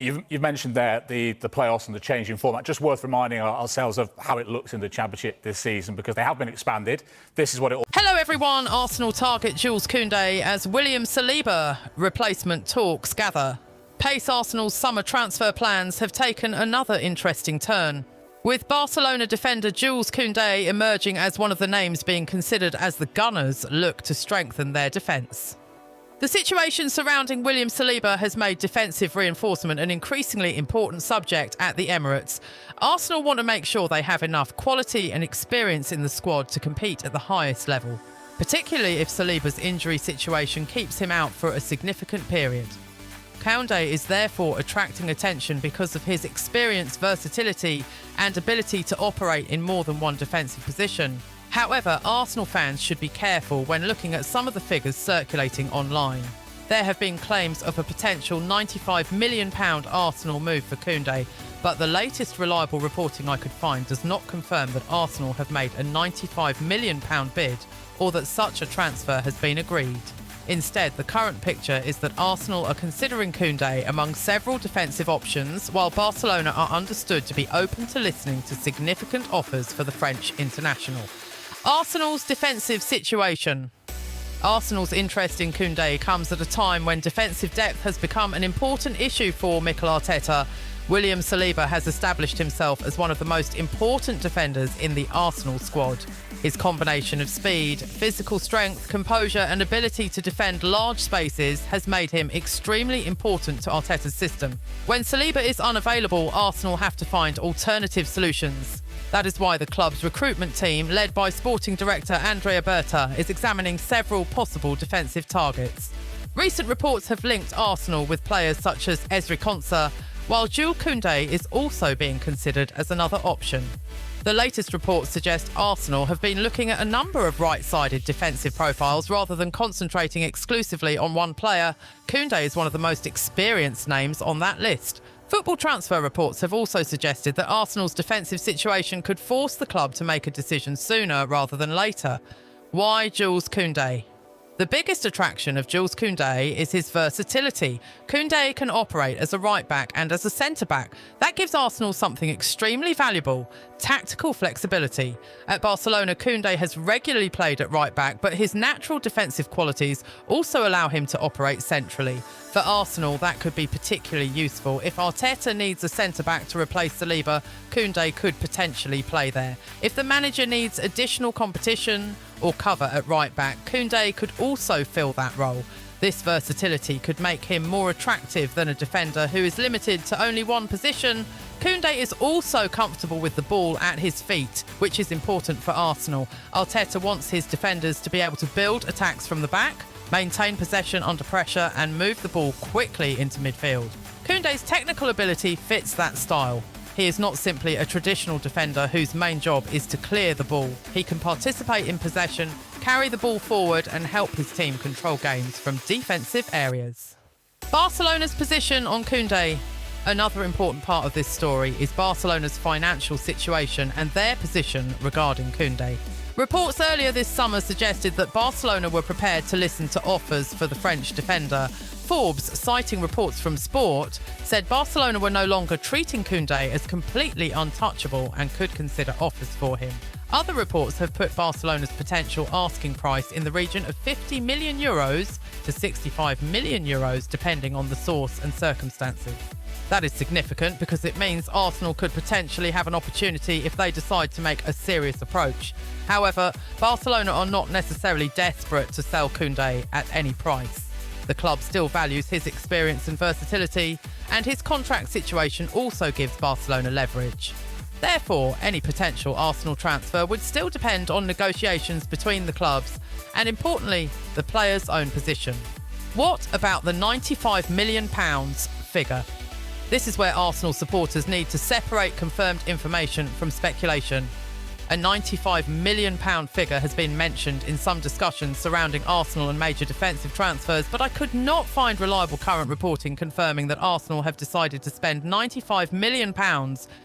You've mentioned there the playoffs and the change in format. Just worth reminding ourselves of how it looks in the Championship this season, because they have been expanded. This is what it all... Hello everyone, Arsenal target Jules Kounde as William Saliba replacement talks gather. Pace Arsenal's summer transfer plans have taken another interesting turn, with Barcelona defender Jules Kounde emerging as one of the names being considered as the Gunners look to strengthen their defence. The situation surrounding William Saliba has made defensive reinforcement an increasingly important subject at the Emirates. Arsenal want to make sure they have enough quality and experience in the squad to compete at the highest level, particularly if Saliba's injury situation keeps him out for a significant period. Kounde is therefore attracting attention because of his experience, versatility and ability to operate in more than one defensive position. However, Arsenal fans should be careful when looking at some of the figures circulating online. There have been claims of a potential £95 million Arsenal move for Kounde, but the latest reliable reporting I could find does not confirm that Arsenal have made a £95 million bid or that such a transfer has been agreed. Instead, the current picture is that Arsenal are considering Kounde among several defensive options, while Barcelona are understood to be open to listening to significant offers for the French international. Arsenal's defensive situation. Arsenal's interest in Kounde comes at a time when defensive depth has become an important issue for Mikel Arteta. William Saliba has established himself as one of the most important defenders in the Arsenal squad. His combination of speed, physical strength, composure and ability to defend large spaces has made him extremely important to Arteta's system. When Saliba is unavailable, Arsenal have to find alternative solutions. That is why the club's recruitment team, led by sporting director Andrea Berta, is examining several possible defensive targets. Recent reports have linked Arsenal with players such as Ezri Konsa, while Jules Kounde is also being considered as another option. The latest reports suggest Arsenal have been looking at a number of right-sided defensive profiles rather than concentrating exclusively on one player. Kounde is one of the most experienced names on that list. Football transfer reports have also suggested that Arsenal's defensive situation could force the club to make a decision sooner rather than later. Why Jules Kounde? The biggest attraction of Jules Kounde is his versatility. Kounde can operate as a right-back and as a centre-back. That gives Arsenal something extremely valuable: tactical flexibility. At Barcelona, Kounde has regularly played at right-back, but his natural defensive qualities also allow him to operate centrally. For Arsenal, that could be particularly useful. If Arteta needs a centre-back to replace Saliba, Kounde could potentially play there. If the manager needs additional competition or cover at right-back, Kounde could also fill that role. This versatility could make him more attractive than a defender who is limited to only one position. Kounde is also comfortable with the ball at his feet, which is important for Arsenal. Arteta wants his defenders to be able to build attacks from the back, maintain possession under pressure and move the ball quickly into midfield. Kounde's technical ability fits that style. He is not simply a traditional defender whose main job is to clear the ball. He can participate in possession, carry the ball forward and help his team control games from defensive areas. Barcelona's position on Kounde. Another important part of this story is Barcelona's financial situation and their position regarding Kounde. Reports earlier this summer suggested that Barcelona were prepared to listen to offers for the French defender. Forbes, citing reports from Sport, said Barcelona were no longer treating Kounde as completely untouchable and could consider offers for him. Other reports have put Barcelona's potential asking price in the region of €50 million to €65 million, depending on the source and circumstances. That is significant because it means Arsenal could potentially have an opportunity if they decide to make a serious approach. However, Barcelona are not necessarily desperate to sell Kounde at any price. The club still values his experience and versatility, and his contract situation also gives Barcelona leverage. Therefore, any potential Arsenal transfer would still depend on negotiations between the clubs and, importantly, the player's own position. What about the £95 million figure? This is where Arsenal supporters need to separate confirmed information from speculation. A £95 million figure has been mentioned in some discussions surrounding Arsenal and major defensive transfers, but I could not find reliable current reporting confirming that Arsenal have decided to spend £95 million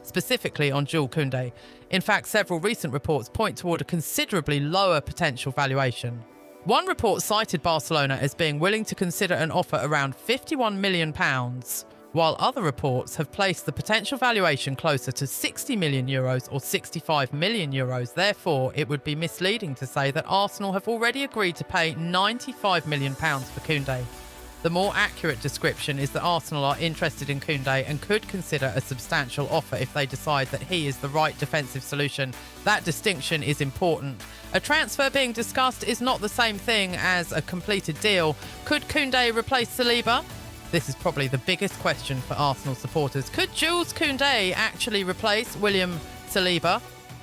specifically on Jules Kounde. In fact, several recent reports point toward a considerably lower potential valuation. One report cited Barcelona as being willing to consider an offer around £51 million. while other reports have placed the potential valuation closer to €60 million or €65 million. Therefore, it would be misleading to say that Arsenal have already agreed to pay £95 million for Kounde. The more accurate description is that Arsenal are interested in Kounde and could consider a substantial offer if they decide that he is the right defensive solution. That distinction is important. A transfer being discussed is not the same thing as a completed deal. Could Kounde replace Saliba? This is probably the biggest question for Arsenal supporters. Could Jules Kounde actually replace William Saliba?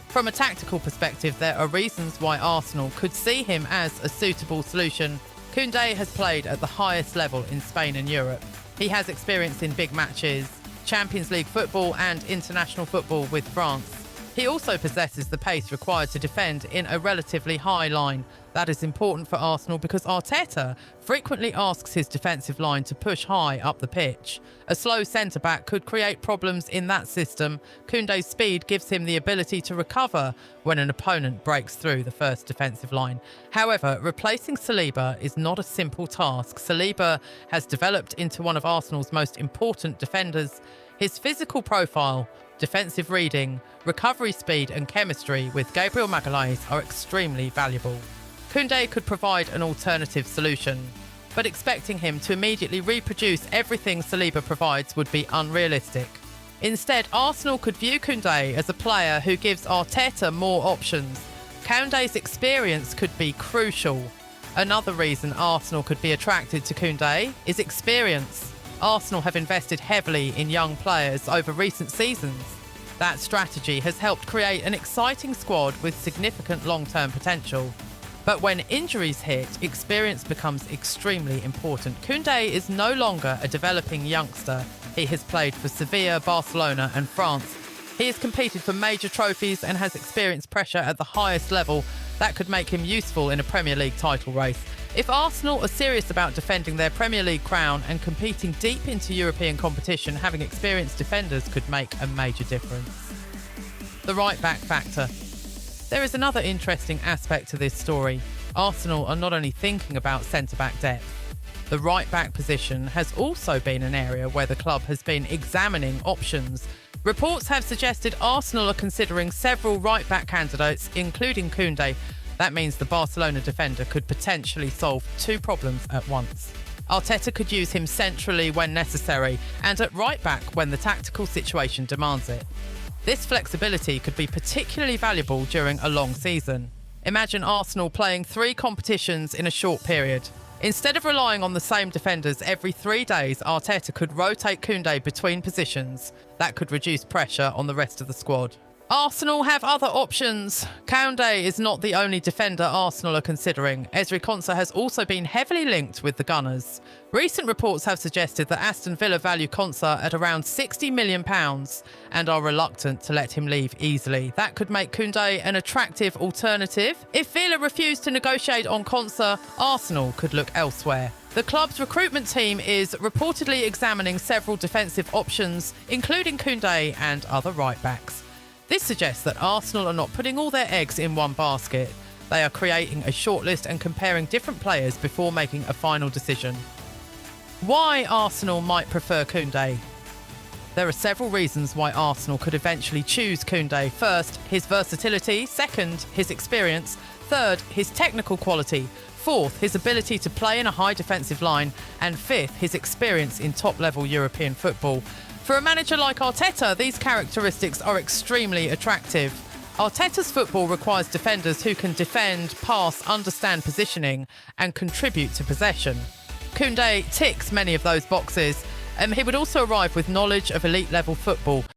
From a tactical perspective, there are reasons why Arsenal could see him as a suitable solution. Kounde has played at the highest level in Spain and Europe. He has experience in big matches, Champions League football and international football with France. He also possesses the pace required to defend in a relatively high line. That is important for Arsenal because Arteta frequently asks his defensive line to push high up the pitch. A slow centre-back could create problems in that system. Kounde's speed gives him the ability to recover when an opponent breaks through the first defensive line. However, replacing Saliba is not a simple task. Saliba has developed into one of Arsenal's most important defenders. His physical profile, defensive reading, recovery speed and chemistry with Gabriel Magalhaes are extremely valuable. Kounde could provide an alternative solution, but expecting him to immediately reproduce everything Saliba provides would be unrealistic. Instead, Arsenal could view Kounde as a player who gives Arteta more options. Kounde's experience could be crucial. Another reason Arsenal could be attracted to Kounde is experience. Arsenal have invested heavily in young players over recent seasons. That strategy has helped create an exciting squad with significant long-term potential. But when injuries hit, experience becomes extremely important. Kounde is no longer a developing youngster. He has played for Sevilla, Barcelona and France. He has competed for major trophies and has experienced pressure at the highest level. That could make him useful in a Premier League title race. If Arsenal are serious about defending their Premier League crown and competing deep into European competition, having experienced defenders could make a major difference. The right-back factor. There is another interesting aspect to this story. Arsenal are not only thinking about centre-back depth. The right-back position has also been an area where the club has been examining options. Reports have suggested Arsenal are considering several right-back candidates, including Kounde. That means the Barcelona defender could potentially solve two problems at once. Arteta could use him centrally when necessary and at right-back when the tactical situation demands it. This flexibility could be particularly valuable during a long season. Imagine Arsenal playing 3 competitions in a short period. Instead of relying on the same defenders every 3 days, Arteta could rotate Kounde between positions. That could reduce pressure on the rest of the squad. Arsenal have other options. Kounde is not the only defender Arsenal are considering. Konsa has also been heavily linked with the Gunners. Recent reports have suggested that Aston Villa value Konsa at around £60 million and are reluctant to let him leave easily. That could make Kounde an attractive alternative. If Villa refuse to negotiate on Konsa, Arsenal could look elsewhere. The club's recruitment team is reportedly examining several defensive options, including Kounde and other right-backs. This suggests that Arsenal are not putting all their eggs in one basket. They are creating a shortlist and comparing different players before making a final decision. Why Arsenal might prefer Kounde? There are several reasons why Arsenal could eventually choose Kounde. First, his versatility. Second, his experience. Third, his technical quality. Fourth, his ability to play in a high defensive line. And fifth, his experience in top-level European football. For a manager like Arteta, these characteristics are extremely attractive. Arteta's football requires defenders who can defend, pass, understand positioning and contribute to possession. Kounde ticks many of those boxes, and he would also arrive with knowledge of elite-level football.